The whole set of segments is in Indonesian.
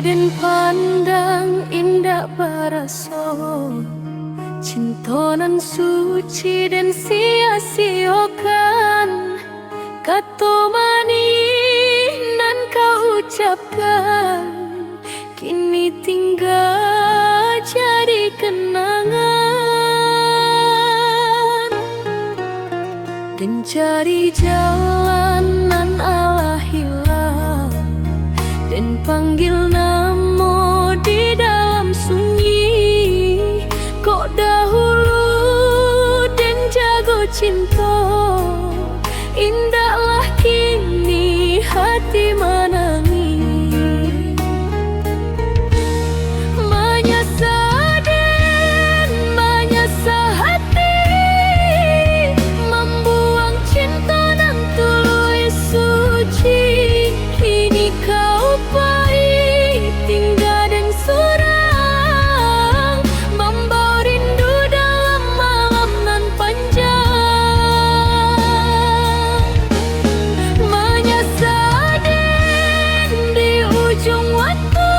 den pandang indah baraso, cinta nan suci dan sia-siokan. Kata manis nan kau ucapkan kini tinggal jadi kenangan. Dan cari jalan nan Allah hilang, dan panggil namo di dalam sunyi. Kok dahulu dan jago cinta, indahlah kini hati menangis. Menyesal dan menyesal hati, membuang cinta nan tulus suci. Kini kau pahit tinggal dan surang, membawa rindu dalam malam nan panjang. Menyesal dan di ujung waktu,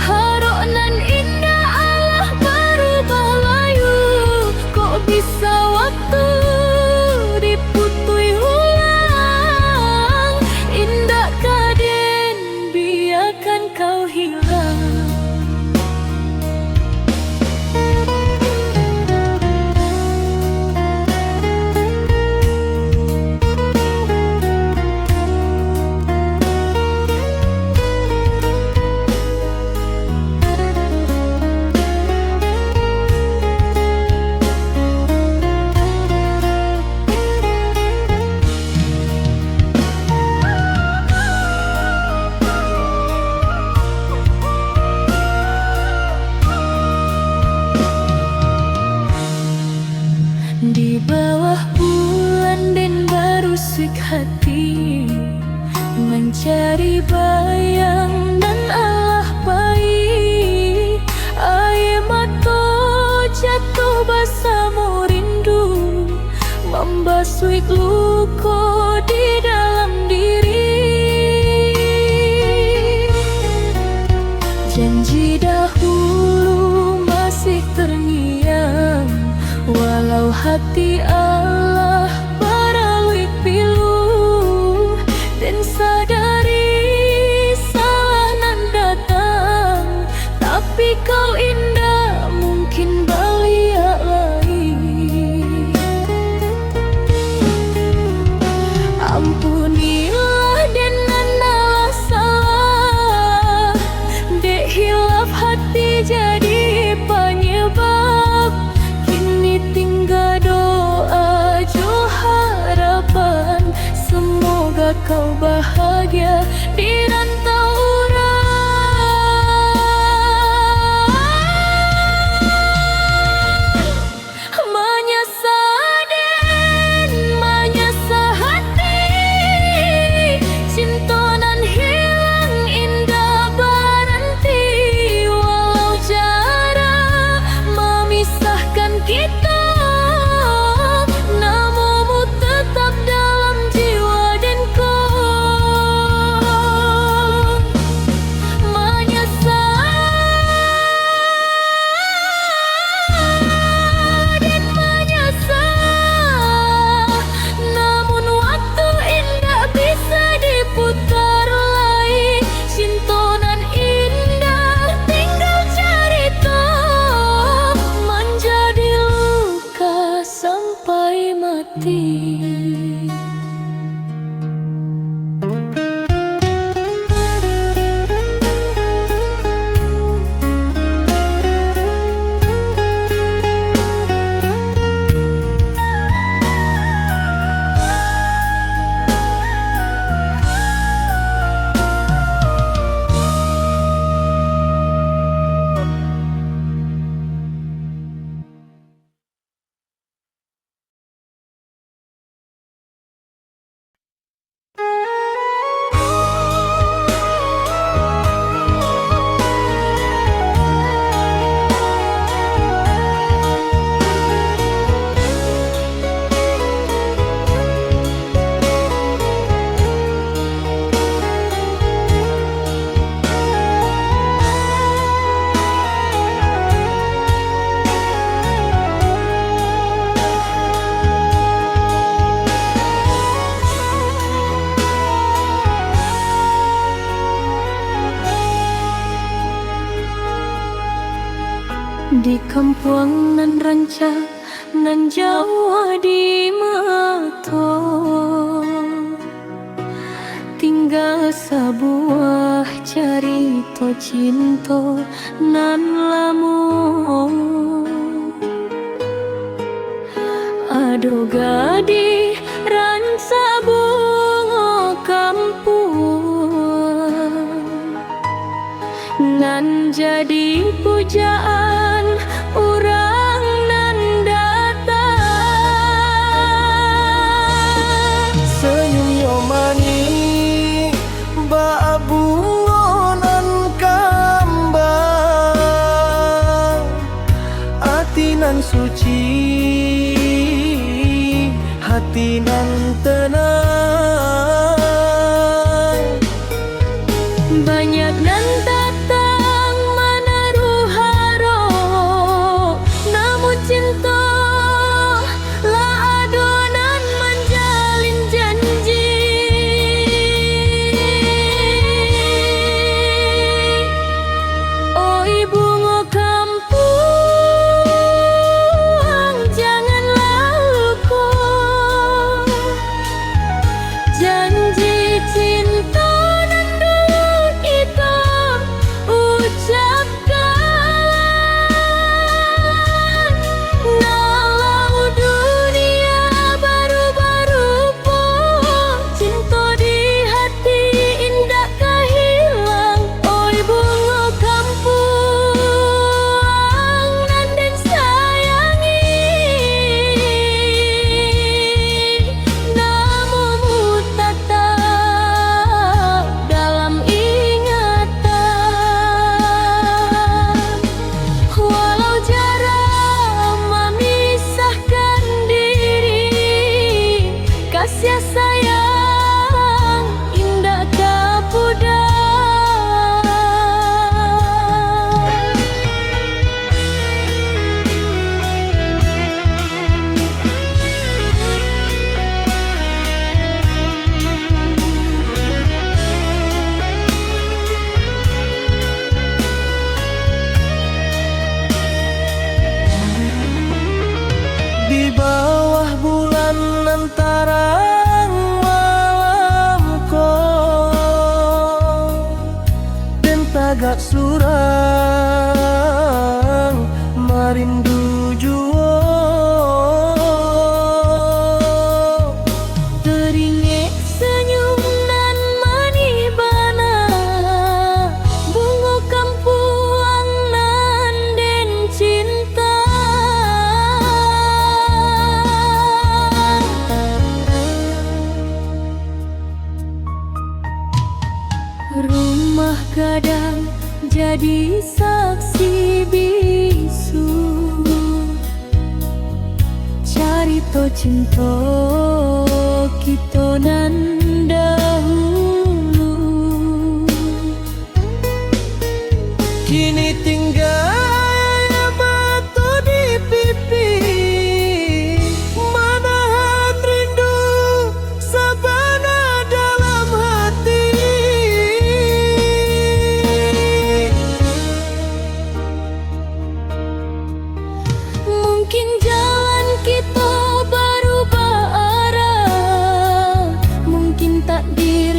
harok nan indah Allah berubah layu. Kok bisa waktu diputui ulang, indah kaden biarkan kau hilang. Di bawah bulan dan berusik hati, mencari bayang dan Allah baik. Air mata jatuh bersama rindu, membasuh luka di dalam diri. Janji dahulu masih terngiang, walau hati Allah beralih pilu. Dan sadari salah nan datang, tapi kau indah mungkin balik lagi. Ampunilah dan Allah salah, dek hilaf hati jadi penyebab. Kini tinggal doa jo harapan, semoga kau bahagia di rantau orang. Di kampung nan ranca nan Jawa di Mato, tinggal sebuah cerita cinta nan lamo. Ado gadi ranca bunga kampung, nan jadi pujaan orang nan datang. Senyum yo mani ba bunga nan kambang, ati nan suci, hati nan tenang. Banyak nan datang menaruh haro, namun cinta lah adonan menjalin janji. Oi bunga kampung, janganlah lupa janji cinta nan dulu kita ucapkan. Nalau dunia baru-baru pun, cinta di hati indah kehilang. Oi bunga kampung nan den sayangi, namamu tetap dalam ingatan. Walau jarak memisahkan diri, kasih sayang indah kapudar. Di bawah bulan lantaran malam ko, dan tagak surang marindu juo. Teringat senyum nan manis bana, bunga kampung nan den cinta. Rumah gadang jadi saksi bisu, carito cinta kita nan dahulu. Kini tinggal batu di pipi, menahan rindu sabana dalam hati. Mungkin jalan kita berubah arah, mungkin takdir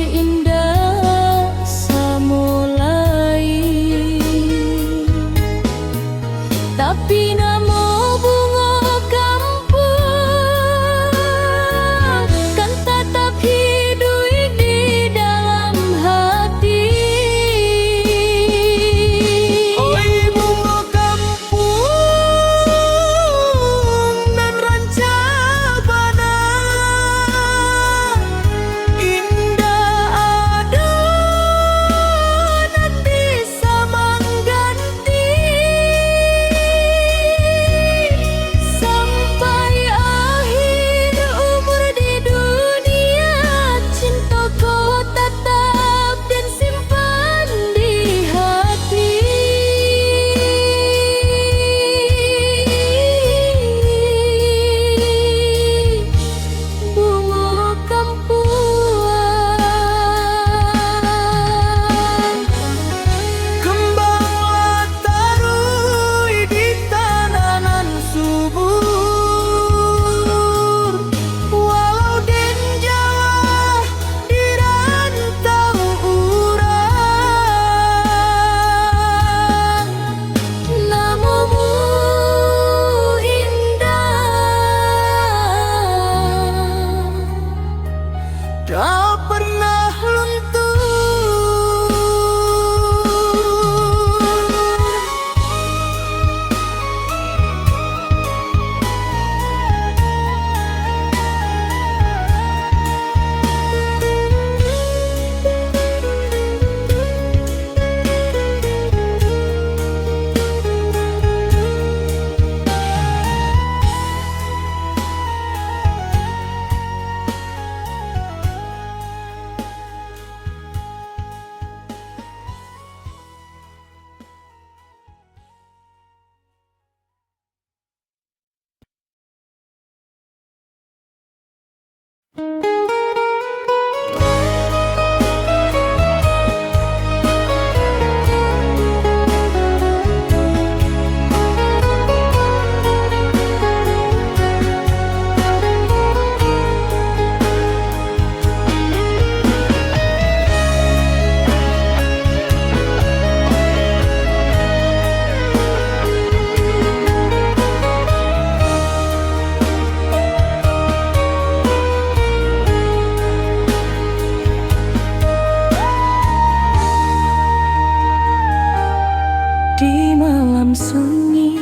malam sunyi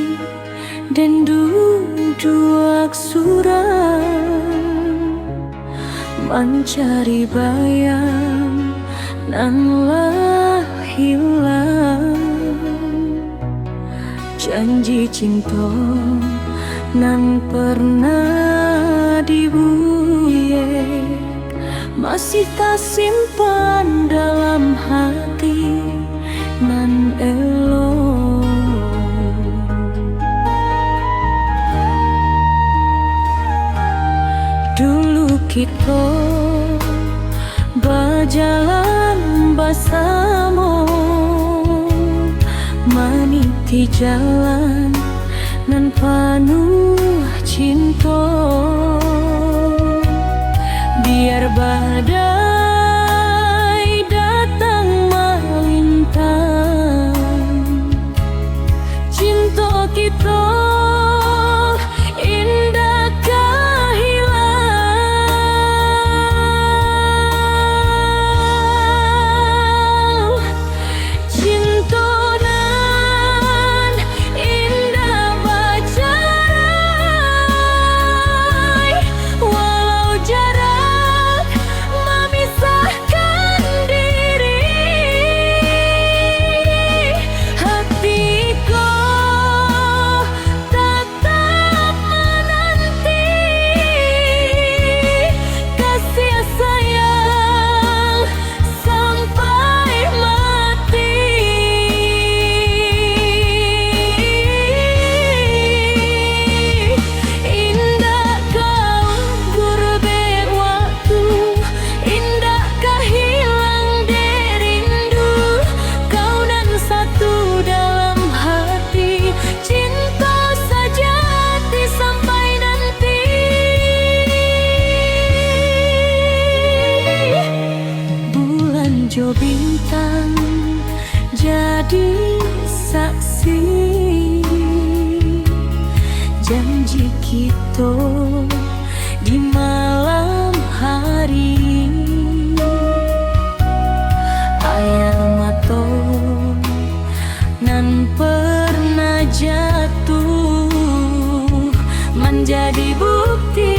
dan duduk suram mencari bayang nan lah hilang janji cinta nan pernah dibuyek masih tak simpan dalam hati nan elok. Dulu kita berjalan bersama meniti jalan nan penuh cinta. Biar badai datang melintang, cinta kita indah hilang. Cinta nan indah bercerai, walau jarak memisahkan diri, hatiku tetap menanti kasih sayang sampai mati. Indakkah berbek waktu, indakkah hilang derindu, kau nan satu dalam hati, cinta sejati sampai nanti. Bulan jo bintang jadi saksi janji kita di malam hari. Air mata nan pernah jatuh menjadi bukti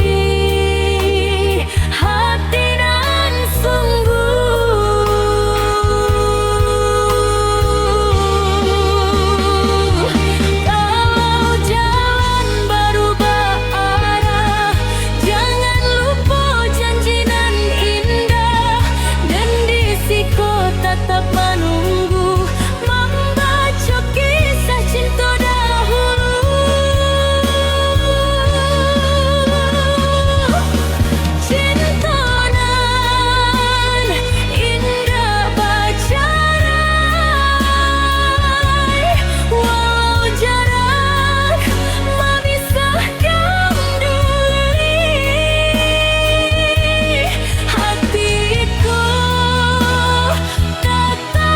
hati nan sungguh. Kalau jalan berubah arah, jangan lupa janji nan indah, dan di siko tetap menunggu membaca kisah cinta dahulu. Cinta nan indah bercerai, walau jarak memisahkan duri, hatiku tetap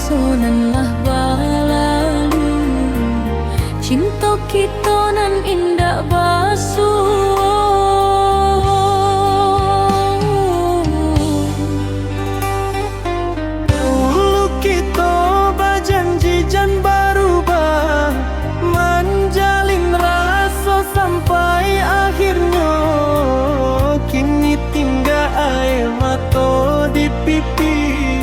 sonan lah balalu, cinta kita nan indah Dulu kita berjanji jan berubah, menjalin rasa sampai akhirnya kini tinggal air mata di pipi,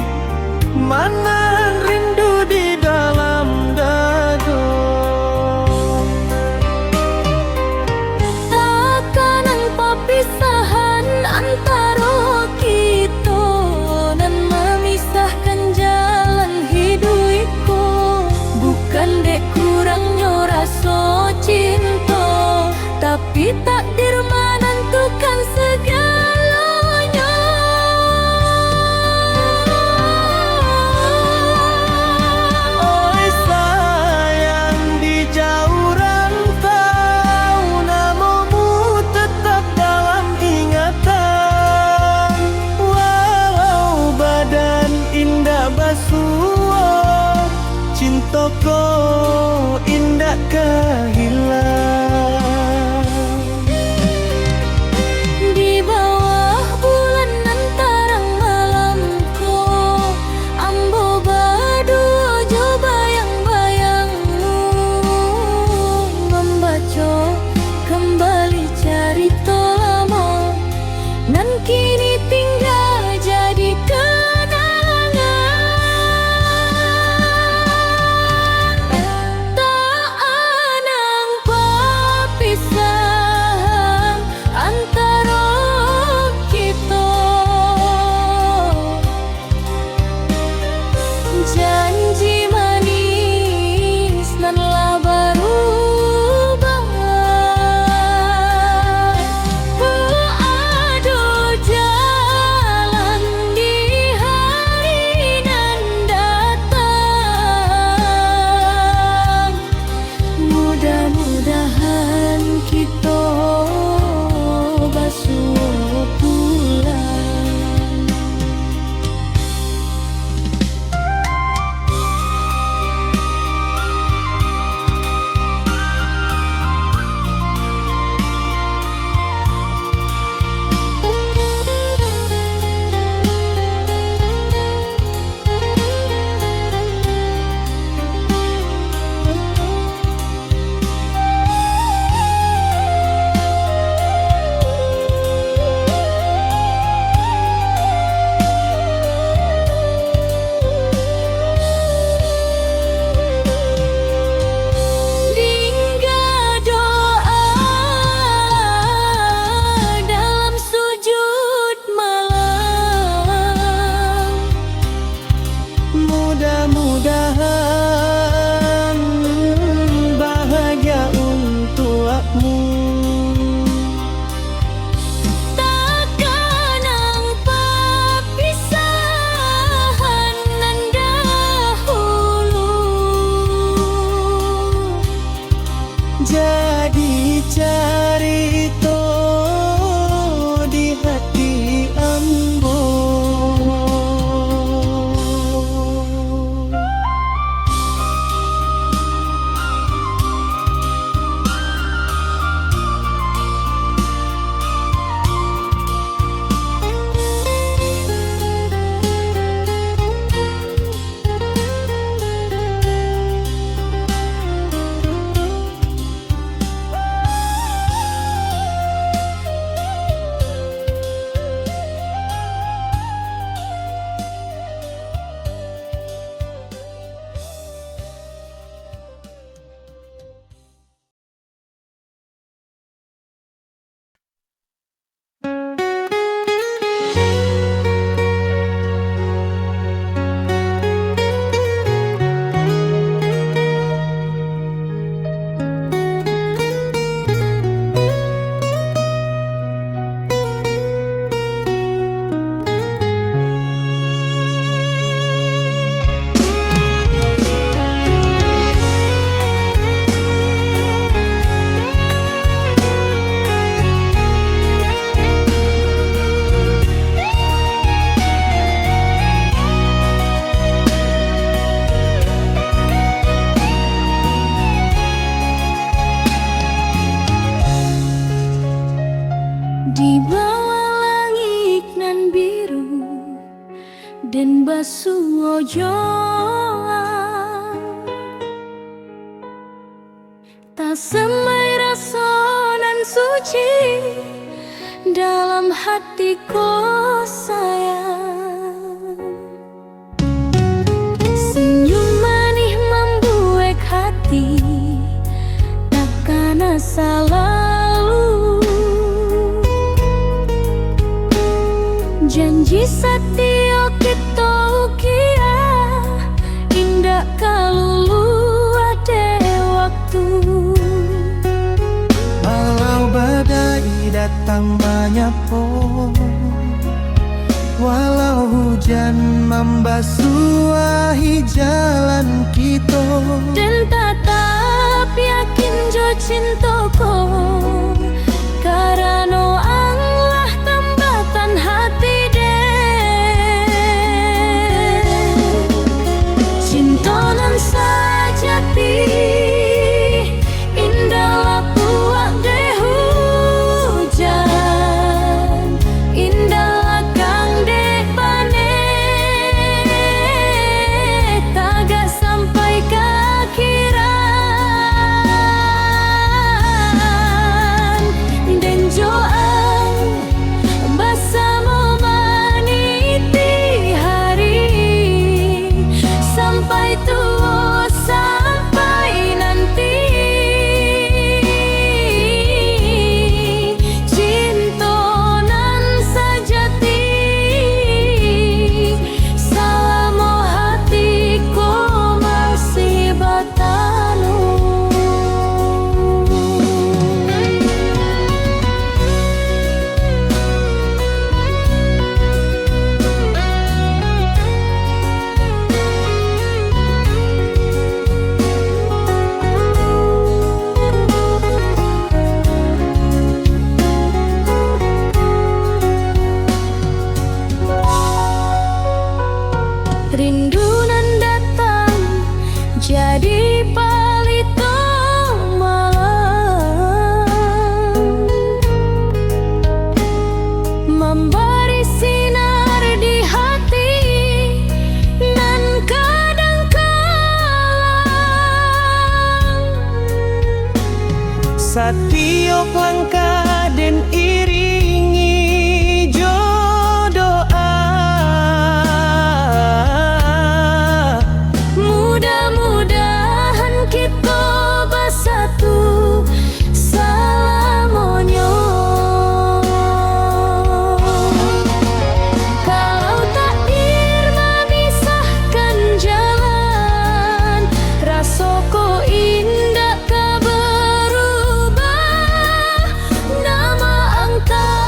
mana rindu di dalam dada. Takanan perpisahan antara kita dan memisahkan jalan hidupku, bukan dek kurangnya rasa cinta, tapi takdir menentukan segalanya. Oi sayang, di jauh rantau, namamu tetap dalam ingatan. Walau badan indah basuh, cintaku indah kehilang. Di bawah bulan antara malamku, ambo berdua jo bayang-bayangmu, membaca kembali cerita lama nan kini tinggal jadi kenangan. Tak anang perpisahan antara kita, janji manis nan lah berubah. Ada jalan di hari nan datang, mudah-mudahan kita basuh pulang. Hingga doa dalam sujud malam, Mudah-mudahan bahagia untukmu. takanan perpisahan nan dahulu, Jadi cerita di hati ambo. pojoan, tak semai rasonan suci dalam hatiku sayang. Senyum manis membuat hati takkan asa lalu. Janji setia kita ukia indah kalulu ada waktu. Walau badai datang banyak pun, walau hujan membasuhi jalan kita, Dan tetap yakin jo cintaku karena Allah tambatan hati deh. Cinta nan sajati indahlah puak deh hujan, indahlah kang deh panen tagak sampai ke akhiran. Dan joan bersama meniti hari sampai tua sampai nanti. Cinta nan sajati selama hatiku masih batanu. Rindu nan datang jadi palito malam, memberi sinar di hati nan kadang kalam. setiap langkah dan iringi jo doa. Mudah-mudahan kita bersatu selamanya. Kalau takdir memisahkan jalan, rasaku indah kau berubah. Nama engkau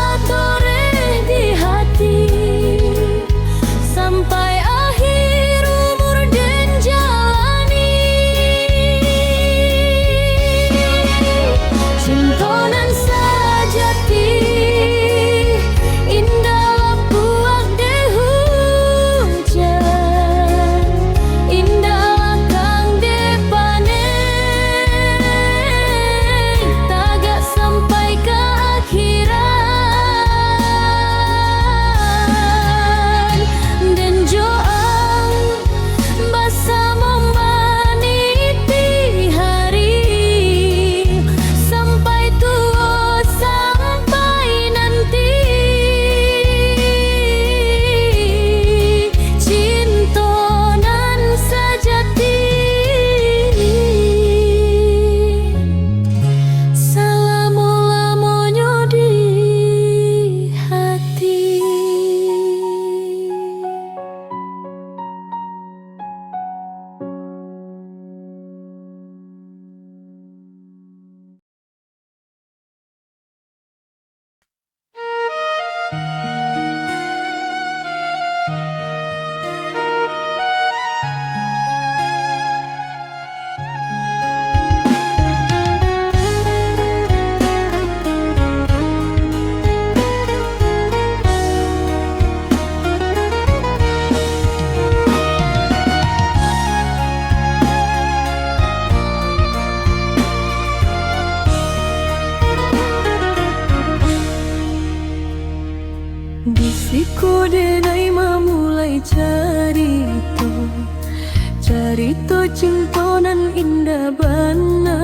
bana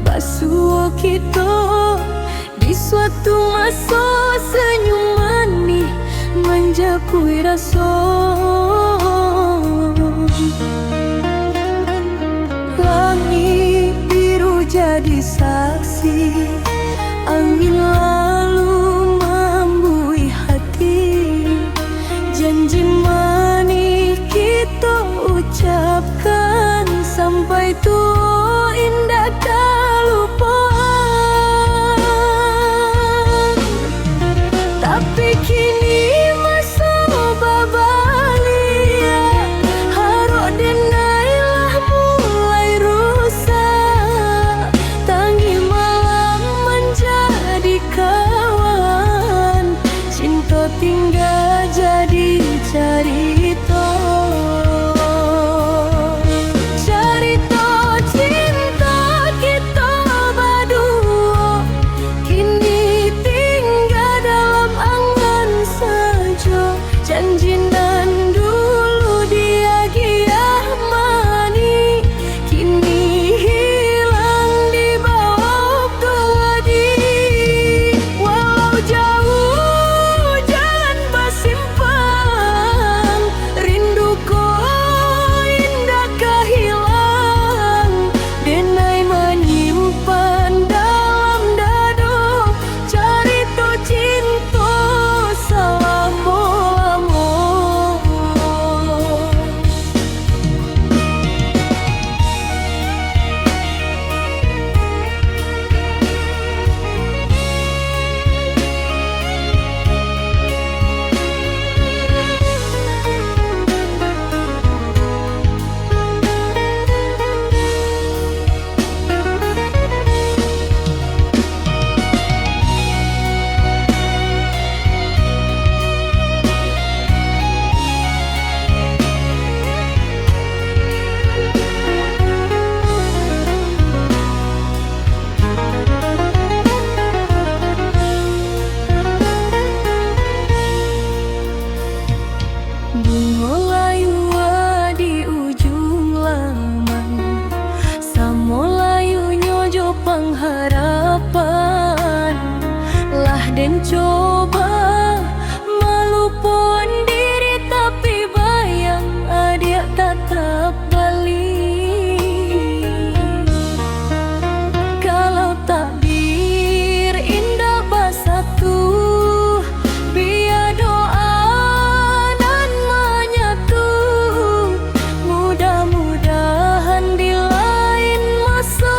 basuh kita di suatu masa, senyum manis menjapui rasa. Langit biru jadi saksi, angin lalu membui hati. Janji manis kita ucapkan, sampai tua indah tak lupa. Tapi kini masa berbalik, harap denailah mulai rusak. Tangi malam menjadi kawan, cinta tinggal jadi cerita. Cerita cinta kita berdua kini tinggal dalam angan saja. Janji nan dulu dia giah manis, kini hilang di bawah keladi. Walau jauh jalan bersimpang, rinduku indah hilang. Denai menyimpan dalam dada cerita cinta selama-lama. Bunga layu di ujung laman, samo layu nyojo pengharapan. Lah den coba melupon diri, tapi bayang adik tetap balik. Kalau takdir indah bersatu, biar doa dan menyatu. Mudah-mudahan di lain masa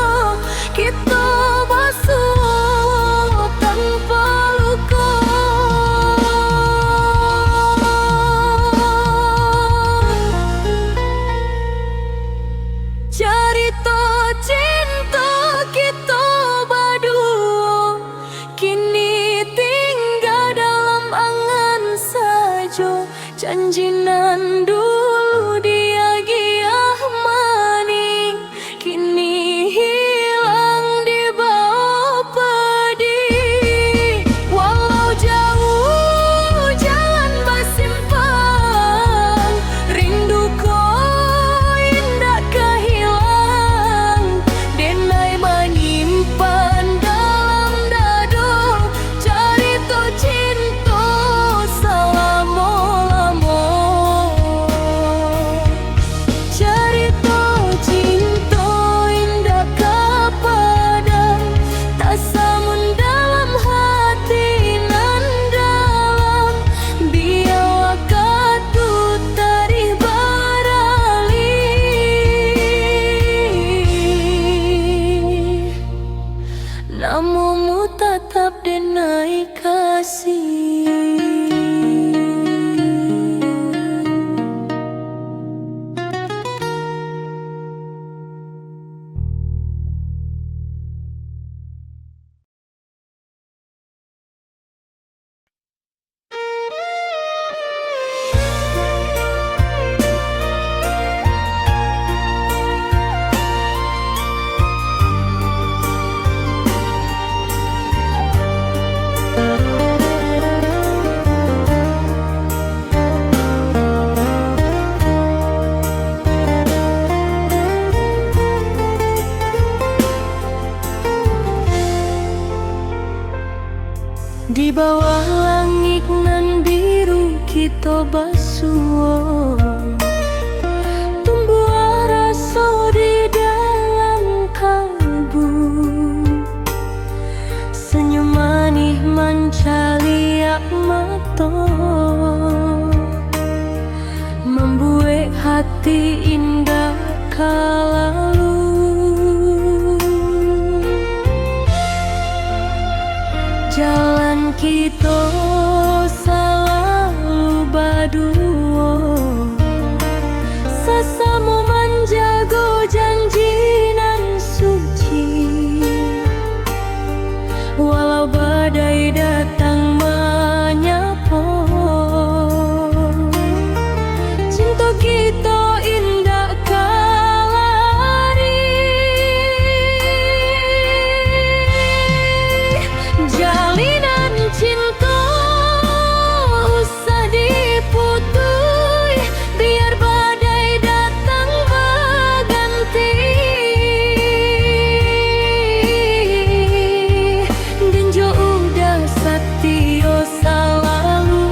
kita bersua tanpa luka. Cerita cinta kita berdua kini tinggal dalam angan saja. Janji nan dulu dia giah manis, kini hilang di bawah pedih. Walau jauh jalan bersimpang, rinduku indah hilang. Denai menyimpan dalam dada cerita cinta selama-lama. Cerita cinta indah kepada tak samun dalam hati nan dalam. Biar waktu tarikh beralih, namamu tetap denai kasih. Di bawah langit nan biru kita basuh, tumbuh rasa di dalam kalbu. Senyum manis mencaliak mata, membuat hati indah kalalu. Jalan kita selalu berdua, sesama menjaga janji nan suci. Walau badai datang menyapa, cinta kita indah kalari. Jalinan cinta usah diputui, biar badai datang berganti. Dan jo udah setia selalu,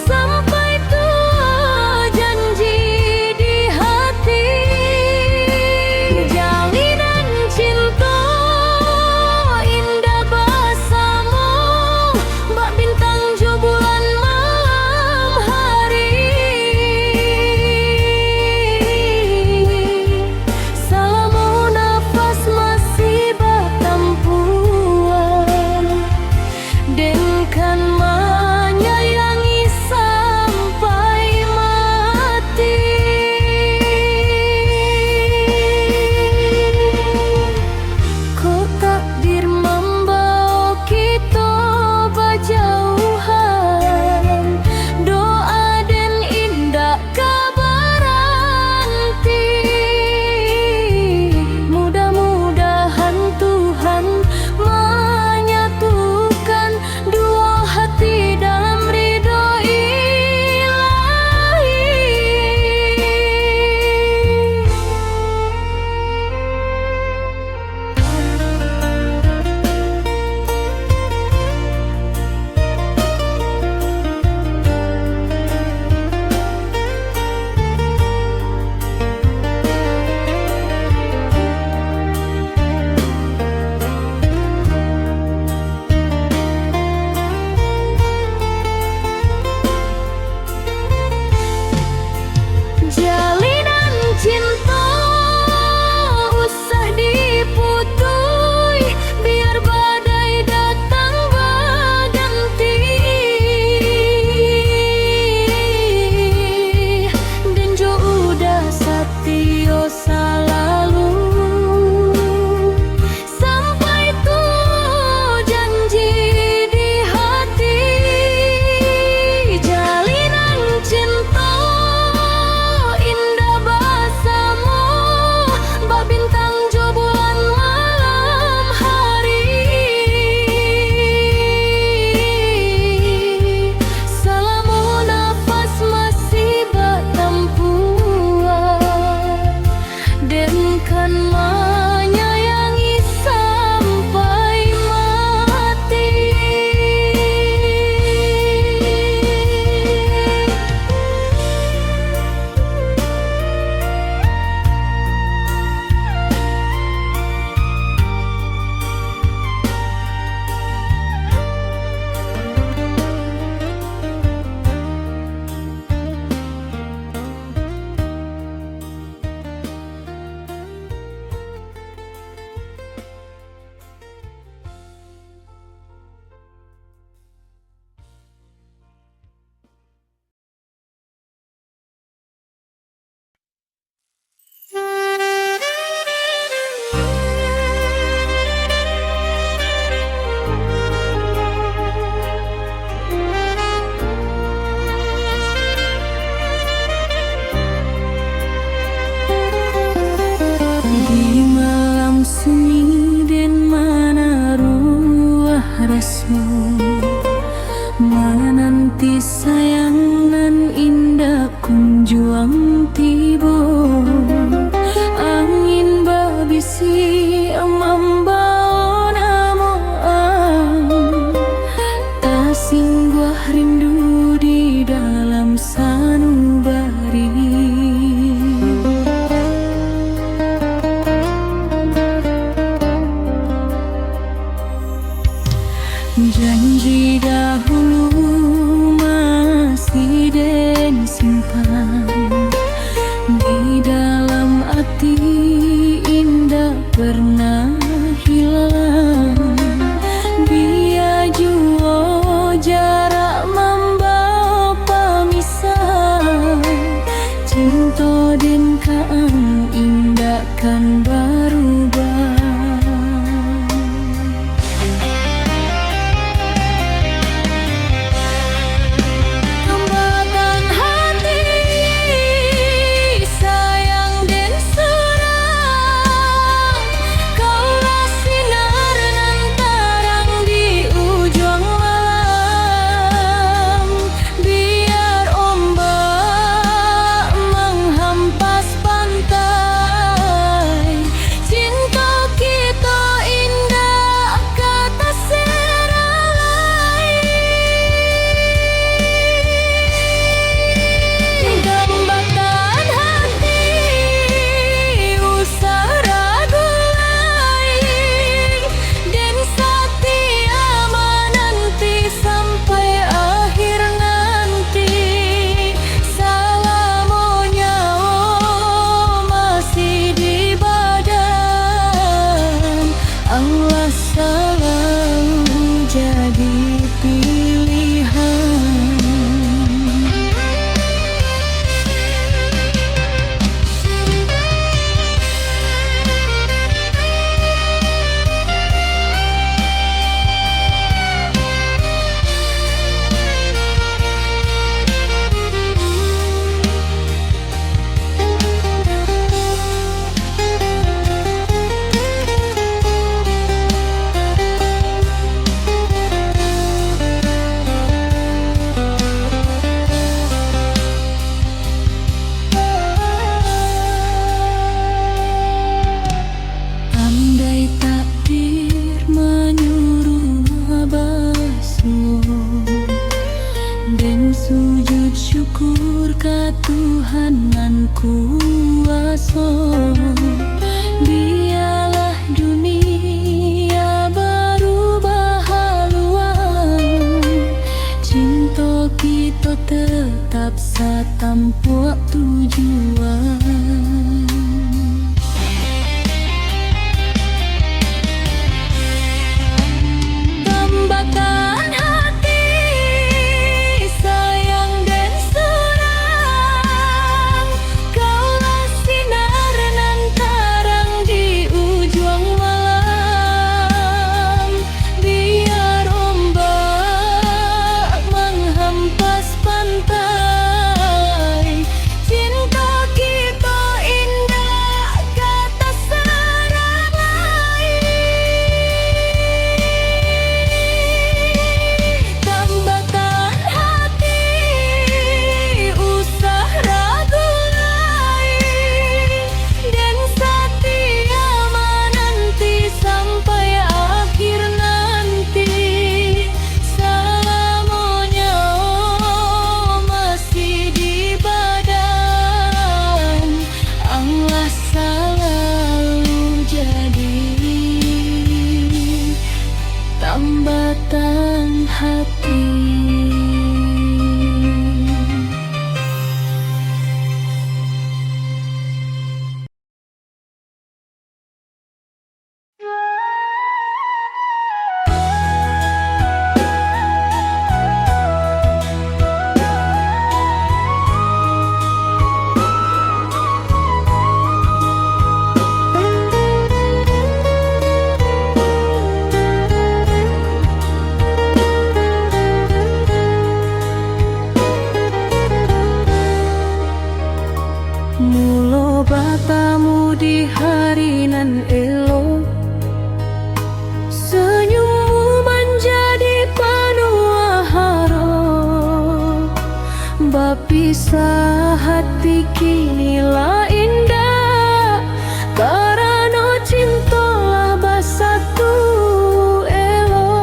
sampai tua janji di hati. Jalinan cinta indah bersama, bak bintang jo bulan malam hari. Selama nafas masih bertempuran, denkan menyayangi sampai mati. Kok takdir membawa kita berjauhan, doa dan indah keberanti. Mudah-mudahan Tuhan menyatukan dua hati dalam ridho ilahi. Jalinan cinta usah diputui, biar badai datang berganti. Dan jo udah setia selalu, sampai tua janji di hati. Jalinan cinta indah bersama, bak bintang jo bulan malam hari. Selama nafas masih bertempuran, denkan menyayangi sampai mati. kuasa. Biarlah dunia berubah haluan, cinta kita tetap satampuak tujuan. Tambahkan hati sayang dan surang, kaulah sinar nan terang di ujung malam. Biar ombak menghempas pantai, cinta kita indah kata serang lain. Tambahkan hati usah ragu lain, dan setia menanti sampai akhir nanti. Selamanya masih di badan, Allah selalu jadi tambatan hati. Mulo batamu di hari nan elok, senyummu menjadi penuh harap. Bapisah hati kini lah indah, karena cintalah bersatu elok.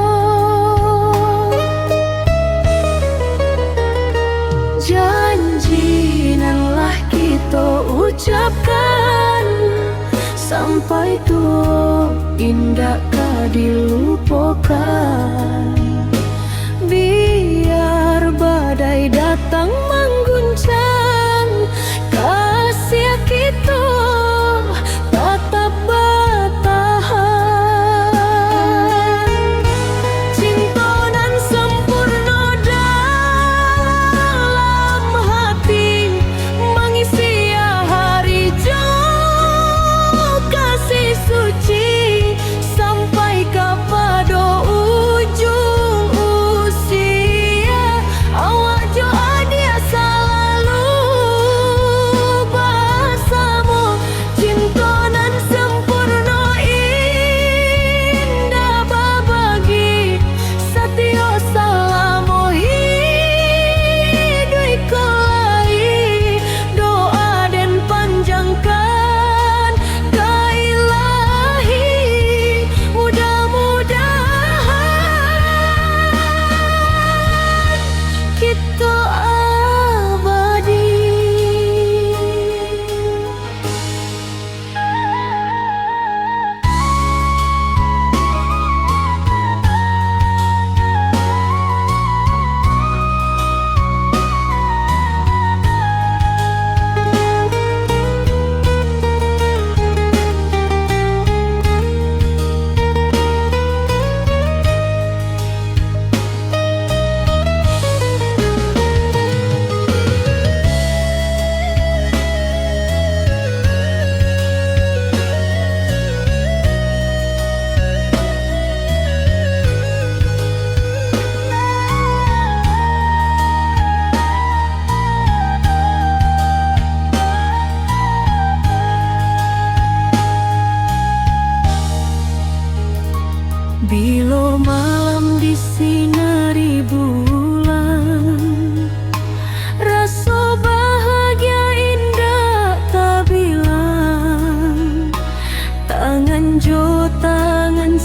Janji nan lah kita ucapkan, sampai tua indah kah dilupakan. Biar badai datang mengguncang, kasih kita tetap bertahan. Cinta nan sempurna dalam hati, mengisi hari jauh kasih suci, sampai kepada ujung usia. Awak doa dia selalu bersama, cinta nan sempurna indah berbagi, setia selama hidup kelahi. Doa dan panjangkan ke ilahi, mudah-mudahan kita abadi. Bila malam disinari bulan, rasa bahagia indah tak bilang. Tangan jo tangan